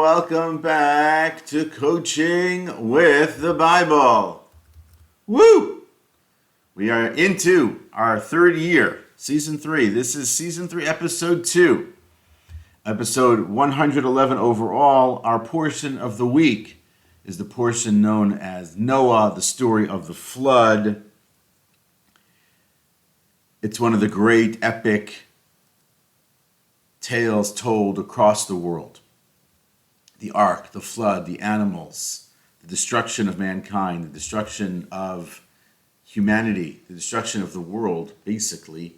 welcome back to Coaching with the Bible. Woo! We are into our third year, Season 3. This is Season 3, Episode 2. Episode 111 overall. Our portion of the week is the portion known as Noah, the story of the flood. It's one of the great epic tales told across the world. The ark, the flood, the animals, the destruction of mankind, the destruction of humanity, the destruction of the world, basically.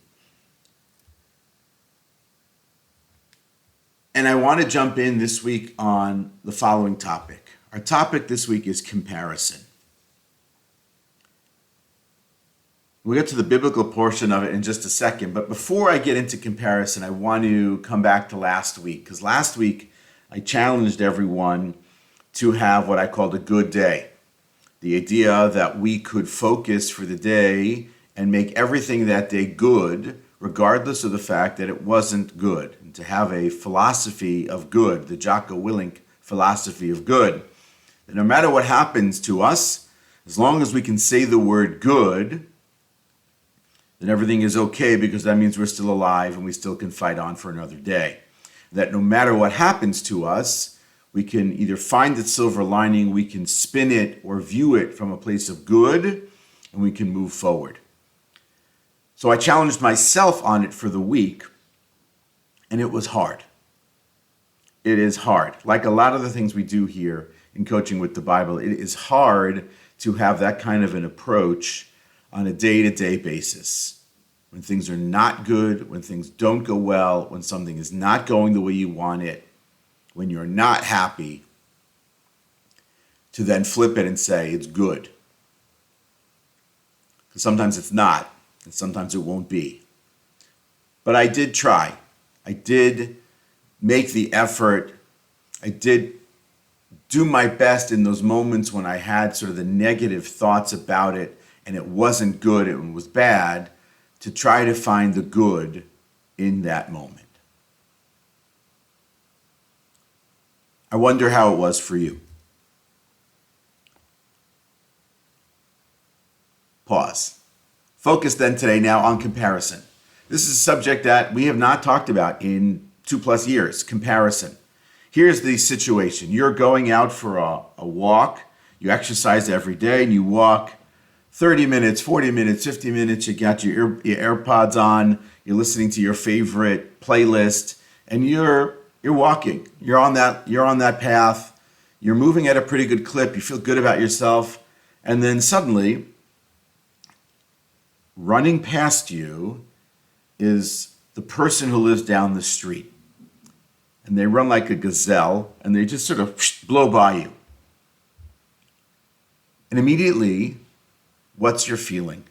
And I want to jump in this week on the following topic. Our topic this week is comparison. We'll get to the biblical portion of it in just a second, but before I get into comparison, I want to come back to last week, because last week I challenged everyone to have what I called a good day. The idea that we could focus for the day and make everything that day good, regardless of the fact that it wasn't good, and to have a philosophy of good, the Jocko Willink philosophy of good, that no matter what happens to us, as long as we can say the word good, then everything is okay, because that means we're still alive and we still can fight on for another day. That no matter what happens to us, we can either find the silver lining, we can spin it or view it from a place of good, and we can move forward. So I challenged myself on it for the week, and it was hard. It is hard. Like a lot of the things we do here in Coaching with the Bible, it is hard to have that kind of an approach on a day-to-day basis. When things are not good, when things don't go well, when something is not going the way you want it, when you're not happy, to then flip it and say it's good. Because sometimes it's not, and sometimes it won't be. But I did try. I did make the effort. I did do my best in those moments when I had sort of the negative thoughts about it, and it wasn't good, it was bad, to try to find the good in that moment. I wonder how it was for you. Pause. Focus then today now on comparison. This is a subject that we have not talked about in 2+ years, comparison. Here's the situation. You're going out for a walk. You exercise every day and you walk 30 minutes, 40 minutes, 50 minutes, you got your AirPods on, you're listening to your favorite playlist, and you're walking. You're on that path. You're moving at a pretty good clip. You feel good about yourself. And then suddenly, running past you is the person who lives down the street. And they run like a gazelle, and they just sort of blow by you. And immediately, what's your feeling?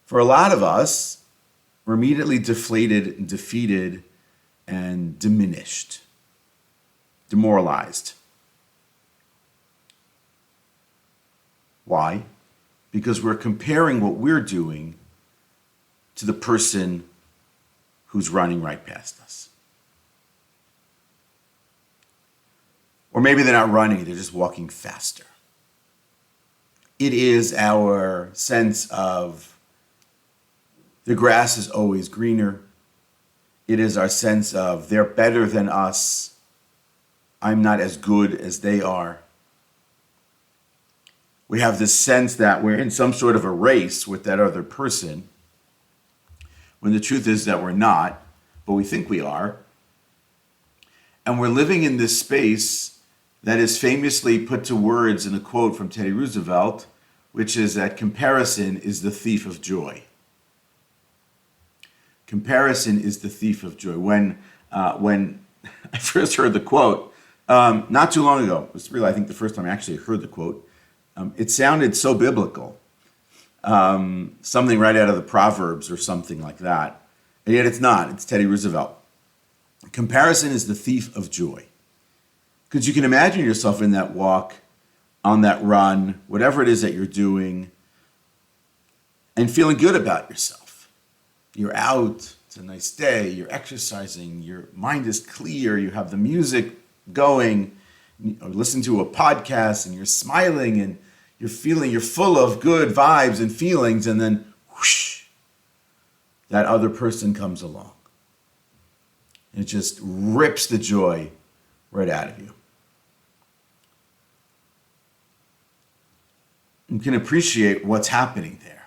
For a lot of us, we're immediately deflated and defeated and diminished, demoralized. Why? Because we're comparing what we're doing to the person who's running right past us. Or maybe they're not running, they're just walking faster. It is our sense of the grass is always greener. It is our sense of they're better than us. I'm not as good as they are. We have this sense that we're in some sort of a race with that other person, when the truth is that we're not, but we think we are. And we're living in this space that is famously put to words in a quote from Teddy Roosevelt, which is that comparison is the thief of joy. Comparison is the thief of joy. When I first heard the quote, not too long ago, it was really, I think, the first time I actually heard the quote, it sounded so biblical, something right out of the Proverbs or something like that. And yet it's not. It's Teddy Roosevelt. Comparison is the thief of joy. Because you can imagine yourself in that walk, on that run, whatever it is that you're doing, and feeling good about yourself. You're out, It's a nice day, you're exercising, your mind is clear, you have the music going, or listen to a podcast and you're smiling and you're full of good vibes and feelings, and then whoosh, that other person comes along. It just rips the joy right out of you. You can appreciate what's happening there.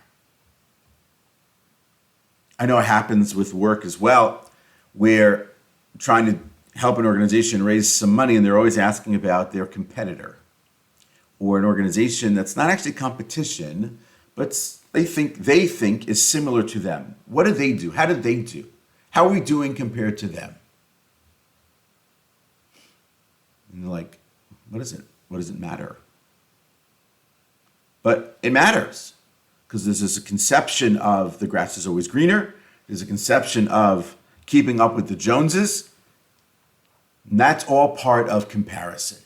I know it happens with work as well, where trying to help an organization raise some money and they're always asking about their competitor or an organization that's not actually competition, but they think is similar to them. What do they do? How did they do? How are we doing compared to them? And you're like, what is it? What does it matter? But it matters, because there's this conception of the grass is always greener. There's a conception of keeping up with the Joneses. And that's all part of comparison.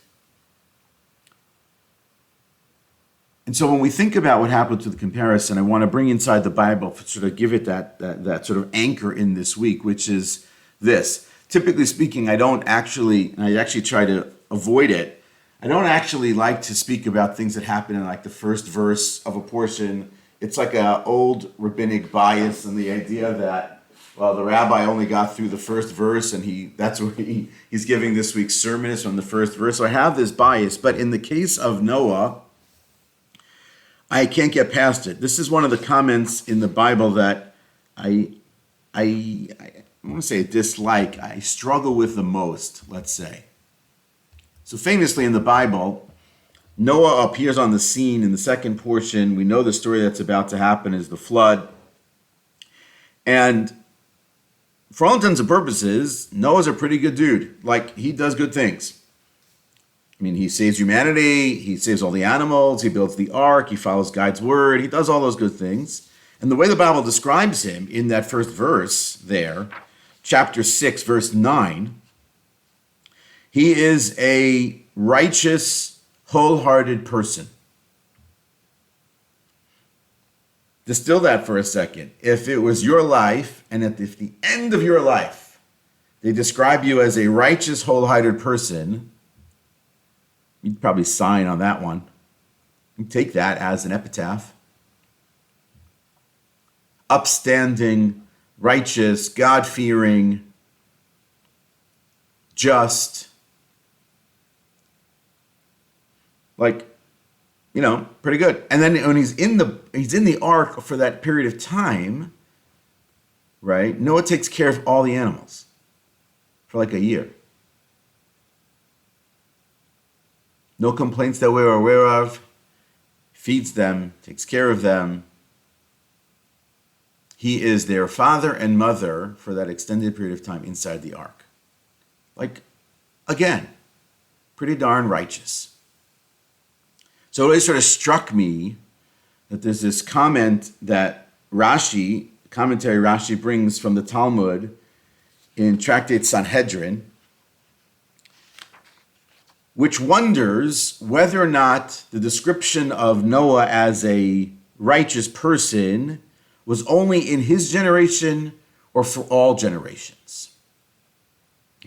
And so when we think about what happens with comparison, I want to bring inside the Bible to sort of give it that sort of anchor in this week, which is this. Typically speaking, I actually try to avoid it. I don't actually like to speak about things that happen in like the first verse of a portion. It's like an old rabbinic bias and the idea that, well, the rabbi only got through the first verse and that's where he's giving this week's sermon is from the first verse. So I have this bias, but in the case of Noah, I can't get past it. This is one of the comments in the Bible that I want to say dislike. I struggle with the most, let's say. So famously in the Bible, Noah appears on the scene in the second portion. We know the story that's about to happen is the flood. And for all intents and purposes, Noah's a pretty good dude. Like, he does good things. I mean, he saves humanity, he saves all the animals, he builds the ark, he follows God's word, he does all those good things. And the way the Bible describes him in that first verse there, chapter 6, verse 9, he is a righteous, wholehearted person. Distill that for a second. If it was your life, and at the end of your life, they describe you as a righteous, wholehearted person, you'd probably sign on that one. You take that as an epitaph. Upstanding, righteous, God-fearing, just, pretty good. And then when he's in the ark for that period of time, right? Noah takes care of all the animals for like a year. No complaints that we're aware of. Feeds them, takes care of them. He is their father and mother for that extended period of time inside the ark. Again, pretty darn righteous. So it always sort of struck me that there's this comment that Rashi brings from the Talmud in Tractate Sanhedrin, which wonders whether or not the description of Noah as a righteous person was only in his generation or for all generations.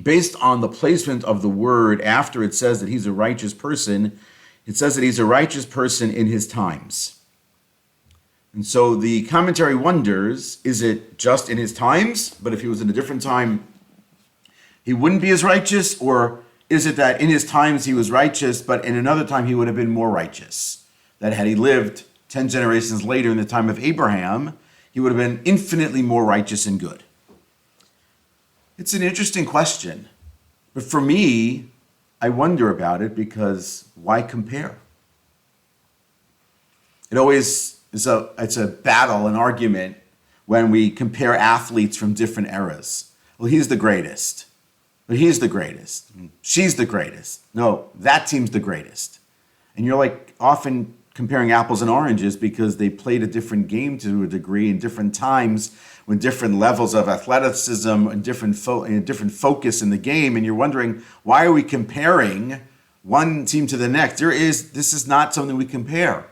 Based on the placement of the word after it says that he's a righteous person, it says that he's a righteous person in his times. And so the commentary wonders, is it just in his times, but if he was in a different time, he wouldn't be as righteous? Or is it that in his times he was righteous, but in another time he would have been more righteous? That had he lived 10 generations later in the time of Abraham, he would have been infinitely more righteous and good. It's an interesting question. But for me, I wonder about it because why compare? It always is it's a battle, an argument when we compare athletes from different eras. Well, he's the greatest. But he's the greatest. She's the greatest. No, that team's the greatest. And you're like often comparing apples and oranges because they played a different game to a degree in different times with different levels of athleticism and different focus in the game. And you're wondering, why are we comparing one team to the next? This is not something we compare.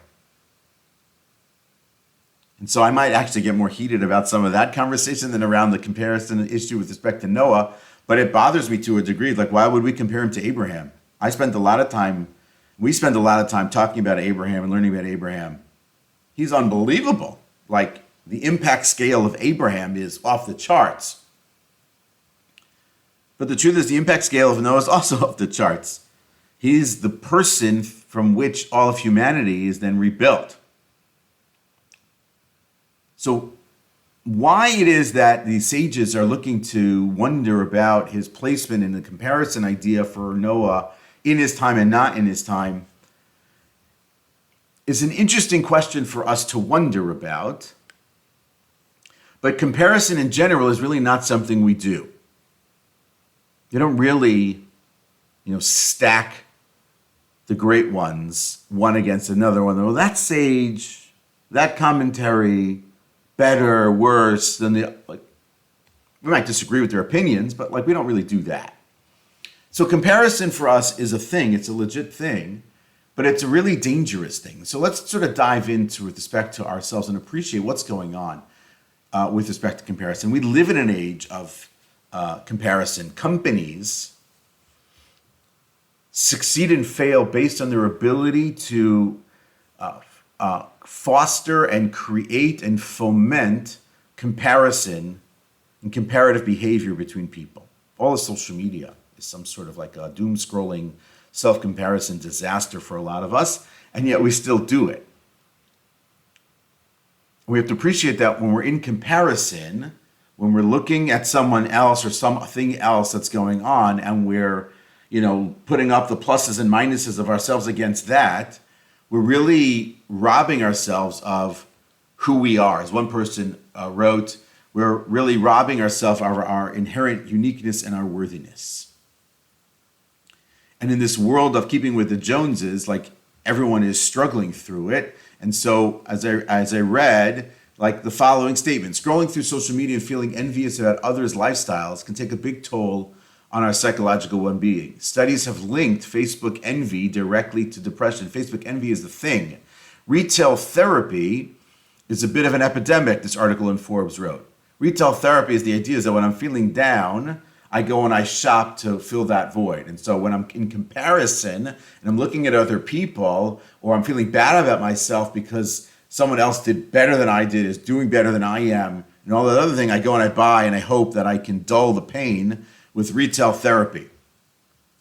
And so I might actually get more heated about some of that conversation than around the comparison issue with respect to Noah. But it bothers me to a degree. Like, why would we compare him to Abraham? We spend a lot of time talking about Abraham and learning about Abraham. He's unbelievable. Like, the impact scale of Abraham is off the charts. But the truth is, the impact scale of Noah is also off the charts. He's the person from which all of humanity is then rebuilt. So why it is that the sages are looking to wonder about his placement in the comparison idea for Noah in his time and not in his time is an interesting question for us to wonder about. But comparison in general is really not something we do. You don't really, stack the great ones one against another one. Well, that sage, that commentary, better, worse than the, like, we might disagree with their opinions, but we don't really do that. So comparison for us is a thing, it's a legit thing, but it's a really dangerous thing. So let's sort of dive into with respect to ourselves and appreciate what's going on with respect to comparison. We live in an age of comparison. Companies succeed and fail based on their ability to foster and create and foment comparison and comparative behavior between people. All of social media is some sort of like a doom-scrolling self-comparison disaster for a lot of us, and yet we still do it. We have to appreciate that when we're in comparison, when we're looking at someone else or something else that's going on, and we're putting up the pluses and minuses of ourselves against that, we're really robbing ourselves of who we are. As one person wrote, we're really robbing ourselves of our inherent uniqueness and our worthiness. And in this world of keeping with the Joneses, everyone is struggling through it. And so as I read, the following statement: scrolling through social media and feeling envious about others' lifestyles can take a big toll on our psychological well-being. Studies have linked Facebook envy directly to depression. Facebook envy is the thing. Retail therapy is a bit of an epidemic, this article in Forbes wrote. Retail therapy is the idea is that when I'm feeling down, I go and I shop to fill that void. And so when I'm in comparison and I'm looking at other people, or I'm feeling bad about myself because someone else did better than I did, is doing better than I am, and all that other thing, I go and I buy and I hope that I can dull the pain with retail therapy.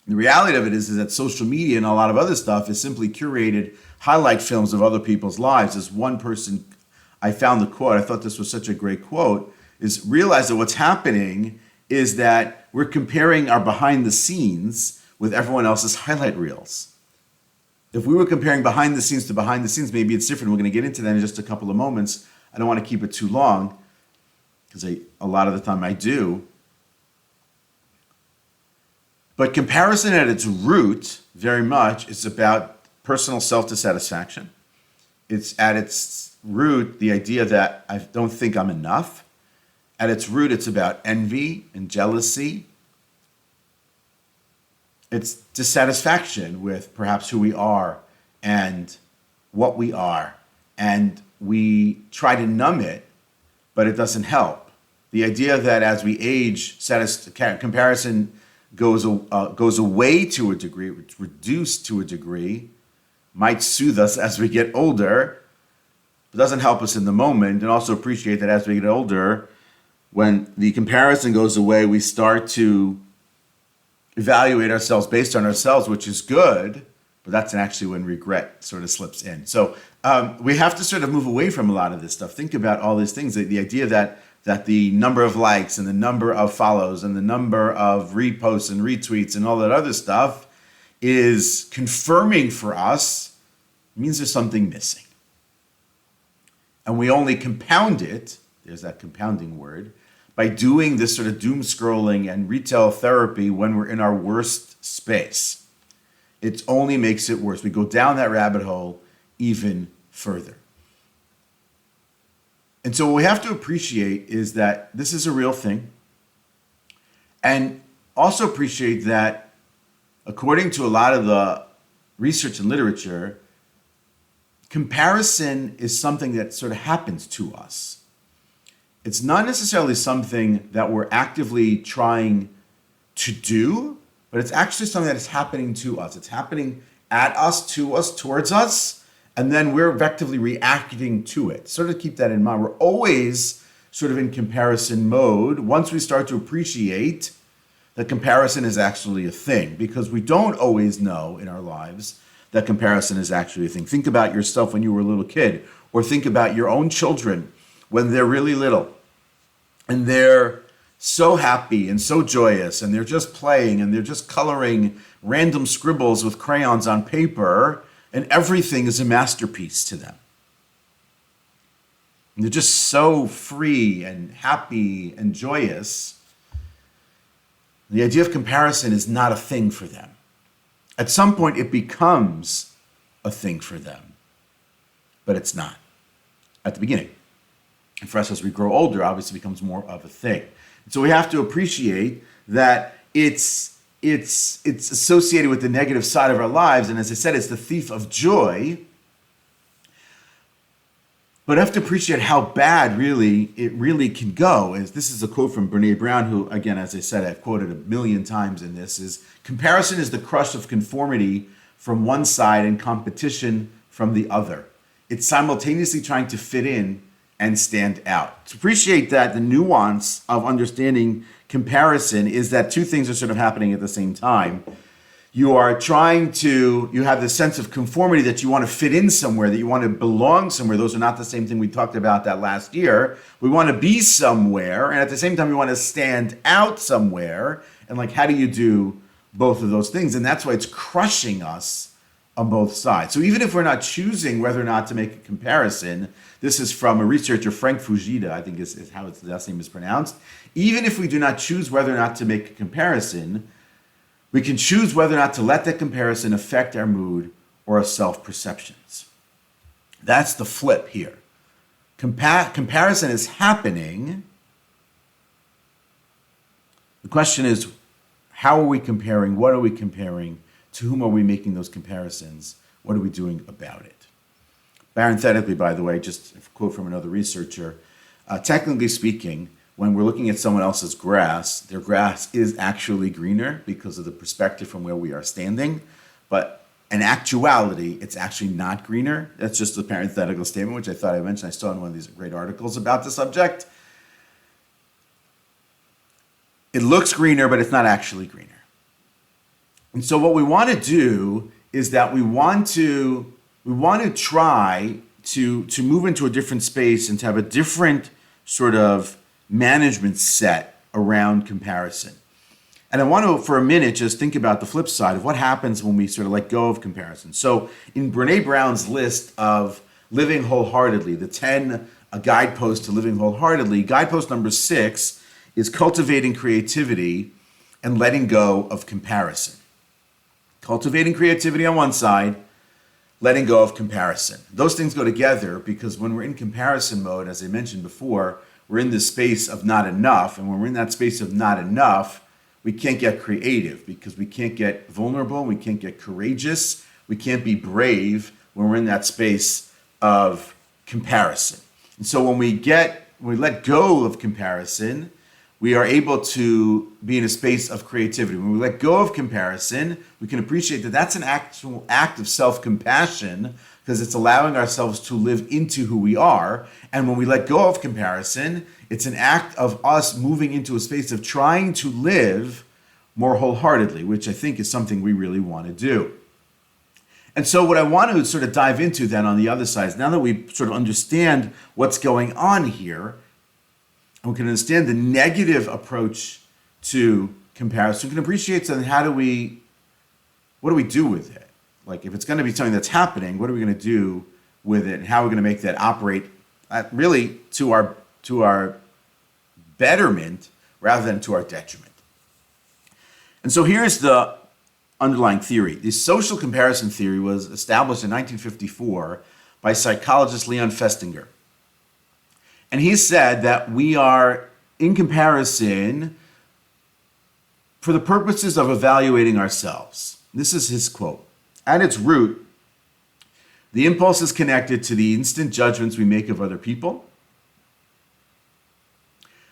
The reality of it is that social media and a lot of other stuff is simply curated highlight films of other people's lives. As one person, I found the quote, I thought this was such a great quote, is realize that what's happening is that we're comparing our behind the scenes with everyone else's highlight reels. If we were comparing behind the scenes to behind the scenes, maybe it's different. We're going to get into that in just a couple of moments. I don't want to keep it too long because a lot of the time I do. But comparison at its root, very much, is about personal self-dissatisfaction. It's at its root the idea that I don't think I'm enough. At its root, it's about envy and jealousy. It's dissatisfaction with perhaps who we are and what we are. And we try to numb it, but it doesn't help. The idea that as we age, comparison goes away to a degree, it's reduced to a degree, might soothe us as we get older, but doesn't help us in the moment. And also appreciate that as we get older, when the comparison goes away, we start to evaluate ourselves based on ourselves, which is good, but that's actually when regret sort of slips in. So we have to sort of move away from a lot of this stuff. Think about all these things, the idea that the number of likes and the number of follows and the number of reposts and retweets and all that other stuff is confirming for us, means there's something missing. And we only compound it, there's that compounding word, by doing this sort of doom scrolling and retail therapy when we're in our worst space. It only makes it worse. We go down that rabbit hole even further. And so what we have to appreciate is that this is a real thing. And also appreciate that according to a lot of the research and literature, comparison is something that sort of happens to us. It's not necessarily something that we're actively trying to do, but it's actually something that is happening to us. It's happening at us, to us, towards us, and then we're effectively reacting to it. Sort of keep that in mind. We're always sort of in comparison mode once we start to appreciate that comparison is actually a thing, because we don't always know in our lives that comparison is actually a thing. Think about yourself when you were a little kid, or think about your own children when they're really little and they're so happy and so joyous and they're just playing and they're just coloring random scribbles with crayons on paper, and everything is a masterpiece to them. And they're just so free and happy and joyous. The idea of comparison is not a thing for them. At some point, it becomes a thing for them, but it's not at the beginning. And for us, as we grow older, obviously it becomes more of a thing. So we have to appreciate that it's associated with the negative side of our lives. And as I said, it's the thief of joy. But I have to appreciate how bad it really can go. This is a quote from Brene Brown, who, again, as I said, I've quoted a million times in this, is comparison is the crush of conformity from one side and competition from the other. It's simultaneously trying to fit in and stand out. To appreciate that, the nuance of understanding comparison is that two things are sort of happening at the same time. You have this sense of conformity that you want to fit in somewhere, that you want to belong somewhere. Those are not the same thing. We talked about that last year. We want to be somewhere, and at the same time, we want to stand out somewhere. And how do you do both of those things? And that's why it's crushing us on both sides. So even if we're not choosing whether or not to make a comparison, this is from a researcher, Frank Fujita, I think is how the last name is pronounced. Even if we do not choose whether or not to make a comparison, we can choose whether or not to let that comparison affect our mood or our self-perceptions. That's the flip here. Comparison is happening. The question is, how are we comparing? What are we comparing? To whom are we making those comparisons? What are we doing about it? Parenthetically, by the way, just a quote from another researcher, technically speaking, when we're looking at someone else's grass, their grass is actually greener because of the perspective from where we are standing. But in actuality, it's actually not greener. That's just a parenthetical statement, which I thought I mentioned. I saw in one of these great articles about the subject. It looks greener, but it's not actually greener. And so what we want to do is that we want to try to move into a different space and to have a different sort of management set around comparison. And I want to, for a minute, just think about the flip side of what happens when we sort of let go of comparison. So in Brene Brown's list of living wholeheartedly, the 10 guideposts to living wholeheartedly, guidepost number 6 is cultivating creativity and letting go of comparison. Cultivating creativity on one side, letting go of comparison. Those things go together because when we're in comparison mode, as I mentioned before, we're in this space of not enough. And when we're in that space of not enough, we can't get creative because we can't get vulnerable, we can't get courageous, we can't be brave when we're in that space of comparison. And so when we let go of comparison, we are able to be in a space of creativity. When we let go of comparison, we can appreciate that that's an actual act of self-compassion because it's allowing ourselves to live into who we are. And when we let go of comparison, it's an act of us moving into a space of trying to live more wholeheartedly, which I think is something we really want to do. And so what I want to sort of dive into then on the other side is now that we sort of understand what's going on here, and we can understand the negative approach to comparison, we can appreciate then what do we do with it? If it's going to be something that's happening, what are we going to do with it? And how are we going to make that operate really to our betterment rather than to our detriment? And so here's the underlying theory. The social comparison theory was established in 1954 by psychologist Leon Festinger. And he said that we are in comparison for the purposes of evaluating ourselves. This is his quote. At its root, The impulse is connected to the instant judgments we make of other people.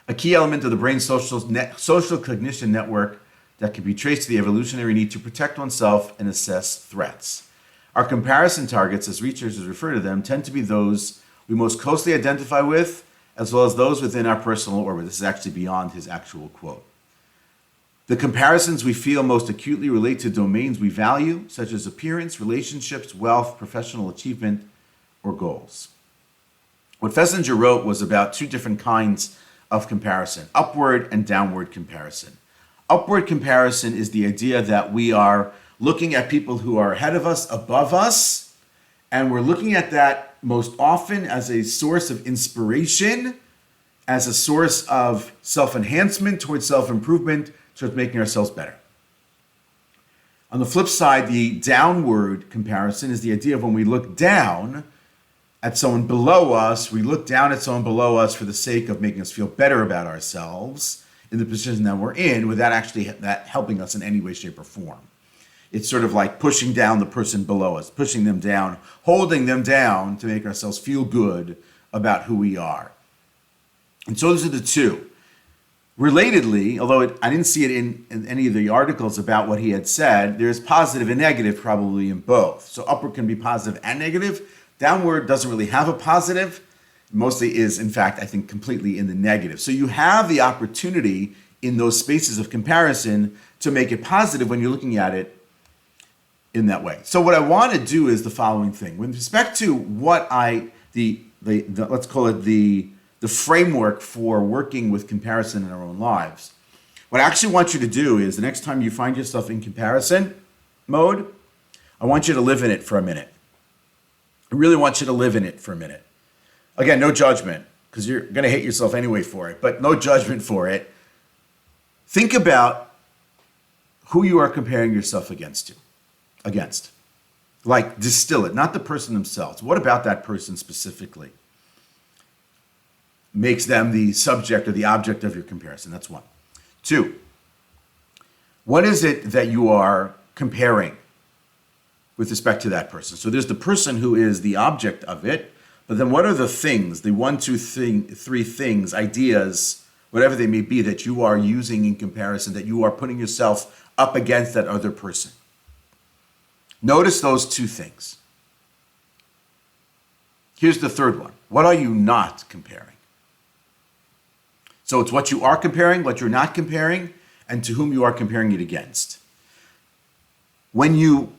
A key element of the brain's social cognition network that can be traced to the evolutionary need to protect oneself and assess threats. Our comparison targets, as researchers refer to them, tend to be those we most closely identify with, as well as those within our personal orbit. This is actually beyond his actual quote. The comparisons we feel most acutely relate to domains we value, such as appearance, relationships, wealth, professional achievement, or goals. What Fessinger wrote was about two different kinds of comparison, upward and downward comparison. Upward comparison is the idea that we are looking at people who are ahead of us, above us, and we're looking at that most often as a source of inspiration, as a source of self-enhancement towards self-improvement, towards making ourselves better. On the flip side, the downward comparison is the idea of when we look down at someone below us, we look down at someone below us for the sake of making us feel better about ourselves in the position that we're in, without actually that helping us in any way, shape, or form. It's sort of like pushing down the person below us, pushing them down, holding them down to make ourselves feel good about who we are. And so those are the two. Relatedly, although I didn't see it in any of the articles about what he had said, there's positive and negative probably in both. So upward can be positive and negative. Downward doesn't really have a positive. Mostly is, in fact, I think completely in the negative. So you have the opportunity in those spaces of comparison to make it positive when you're looking at it in that way. So what I want to do is the following thing. With respect to what let's call it the framework for working with comparison in our own lives, what I actually want you to do is the next time you find yourself in comparison mode, I want you to live in it for a minute. I really want you to live in it for a minute. Again, no judgment, because you're going to hate yourself anyway for it, but no judgment for it. Think about who you are comparing yourself against. Like, distill it, not the person themselves. What about that person specifically makes them the subject or the object of your comparison? That's one. Two, what is it that you are comparing with respect to that person? So there's the person who is the object of it, but then what are the things, the three things, ideas, whatever they may be, that you are using in comparison, that you are putting yourself up against that other person? Notice those two things. Here's the third one. What are you not comparing? So it's what you are comparing, what you're not comparing, and to whom you are comparing it against. When you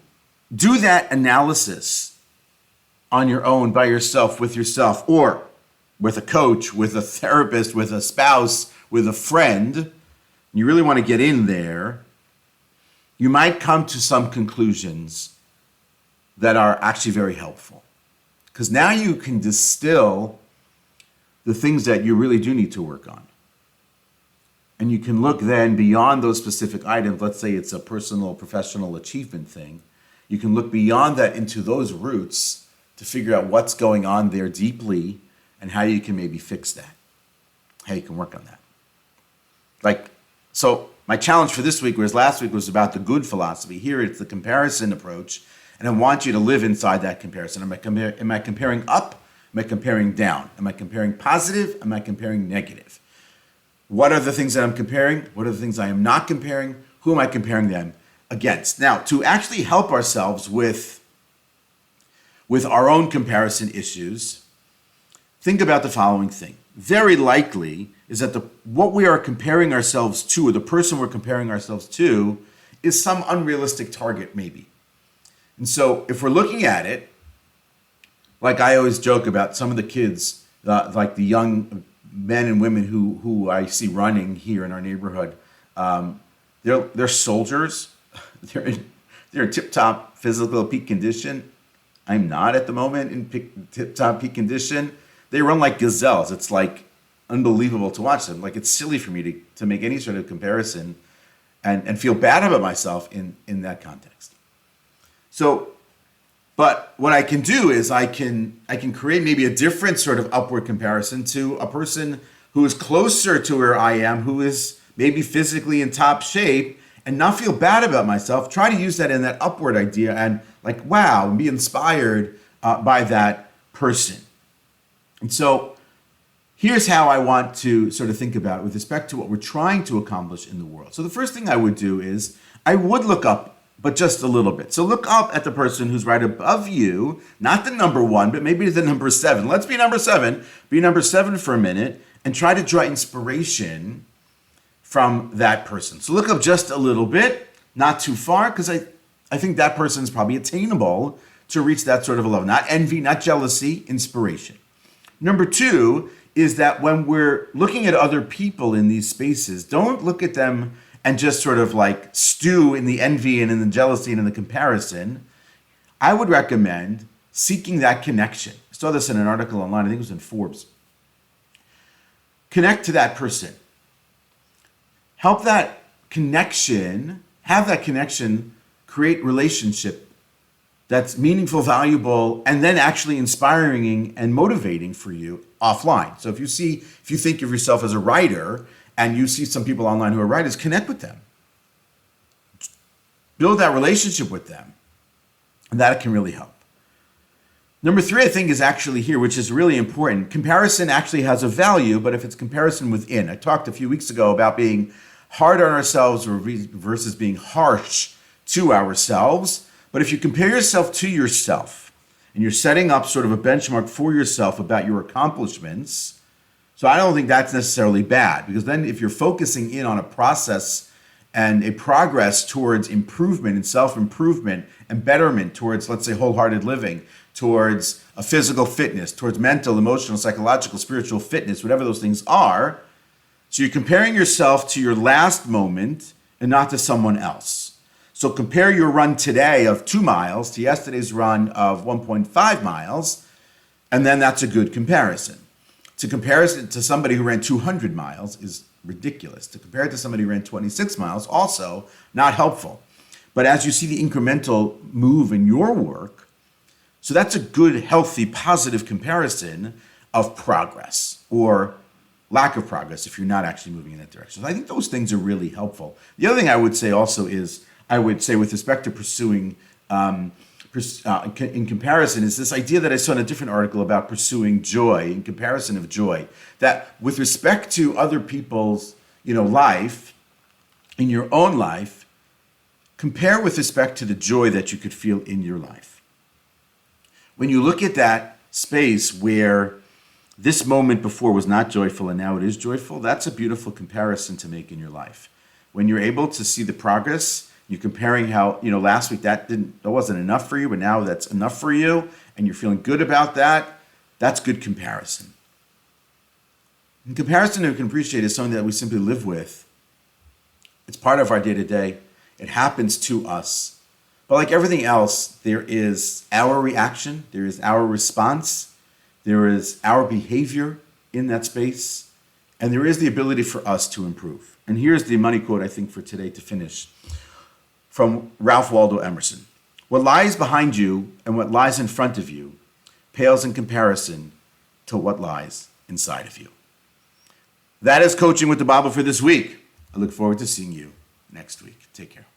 do that analysis on your own, by yourself, with yourself, or with a coach, with a therapist, with a spouse, with a friend, you really want to get in there, you might come to some conclusions that are actually very helpful. Because now you can distill the things that you really do need to work on. And you can look then beyond those specific items. Let's say it's a personal, professional achievement thing. You can look beyond that into those roots to figure out what's going on there deeply and how you can maybe fix that, how you can work on that. So my challenge for this week, whereas last week was about the good philosophy, here it's the comparison approach, and I want you to live inside that comparison. Am I comparing up? Am I comparing down? Am I comparing positive? Am I comparing negative? What are the things that I'm comparing? What are the things I am not comparing? Who am I comparing them against? Now, to actually help ourselves with our own comparison issues, think about the following thing. Very likely is that what we are comparing ourselves to, or the person we're comparing ourselves to, is some unrealistic target maybe. And so if we're looking at it, like I always joke about some of the kids, like the young men and women who I see running here in our neighborhood, they're soldiers. They're in tip-top physical peak condition. I'm not at the moment in tip-top peak condition. They run like gazelles. It's like unbelievable to watch them. Like, it's silly for me to make any sort of comparison and feel bad about myself in that context. So, but what I can do is I can create maybe a different sort of upward comparison to a person who is closer to where I am, who is maybe physically in top shape, and not feel bad about myself. Try to use that in that upward idea and like, wow, and be inspired by that person. And so here's how I want to sort of think about it with respect to what we're trying to accomplish in the world. So the first thing I would do is I would look up, but just a little bit. So look up at the person who's right above you, not the number one, but maybe the number seven. Let's be number seven. Be number seven for a minute and try to draw inspiration from that person. So look up just a little bit, not too far, because I think that person is probably attainable to reach that sort of a level. Not envy, not jealousy, inspiration. Number two is that when we're looking at other people in these spaces, don't look at them and just sort of like stew in the envy and in the jealousy and in the comparison. I would recommend seeking that connection. I saw this in an article online, I think it was in Forbes. Connect to that person. Help that connection, have that connection create relationship that's meaningful, valuable, and then actually inspiring and motivating for you offline. So if you think of yourself as a writer and you see some people online who are writers, connect with them. Build that relationship with them. And that can really help. Number three, I think, is actually here, which is really important. Comparison actually has a value, but if it's comparison within. I talked a few weeks ago about being hard on ourselves versus being harsh to ourselves. But if you compare yourself to yourself and you're setting up sort of a benchmark for yourself about your accomplishments, so I don't think that's necessarily bad, because then if you're focusing in on a process and a progress towards improvement and self-improvement and betterment towards, let's say, wholehearted living, towards a physical fitness, towards mental, emotional, psychological, spiritual fitness, whatever those things are. So you're comparing yourself to your last moment and not to someone else. So compare your run today of 2 miles to yesterday's run of 1.5 miles, and then that's a good comparison. To compare it to somebody who ran 200 miles is ridiculous. To compare it to somebody who ran 26 miles, also not helpful. But as you see the incremental move in your work, so that's a good, healthy, positive comparison of progress or lack of progress if you're not actually moving in that direction. So I think those things are really helpful. The other thing I would say also is, I would say with respect to pursuing, in comparison, is this idea that I saw in a different article about pursuing joy, in comparison of joy, that with respect to other people's, life, in your own life, compare with respect to the joy that you could feel in your life. When you look at that space where this moment before was not joyful and now it is joyful, that's a beautiful comparison to make in your life. When you're able to see the progress, you're comparing how, last week that wasn't enough for you, but now that's enough for you, and you're feeling good about that, that's good comparison. And comparison, we can appreciate, is something that we simply live with. It's part of our day-to-day. It happens to us. But like everything else, there is our reaction, there is our response, there is our behavior in that space, and there is the ability for us to improve. And here's the money quote, I think, for today to finish, from Ralph Waldo Emerson. What lies behind you and what lies in front of you pales in comparison to what lies inside of you. That is Coaching with the Bible for this week. I look forward to seeing you next week. Take care.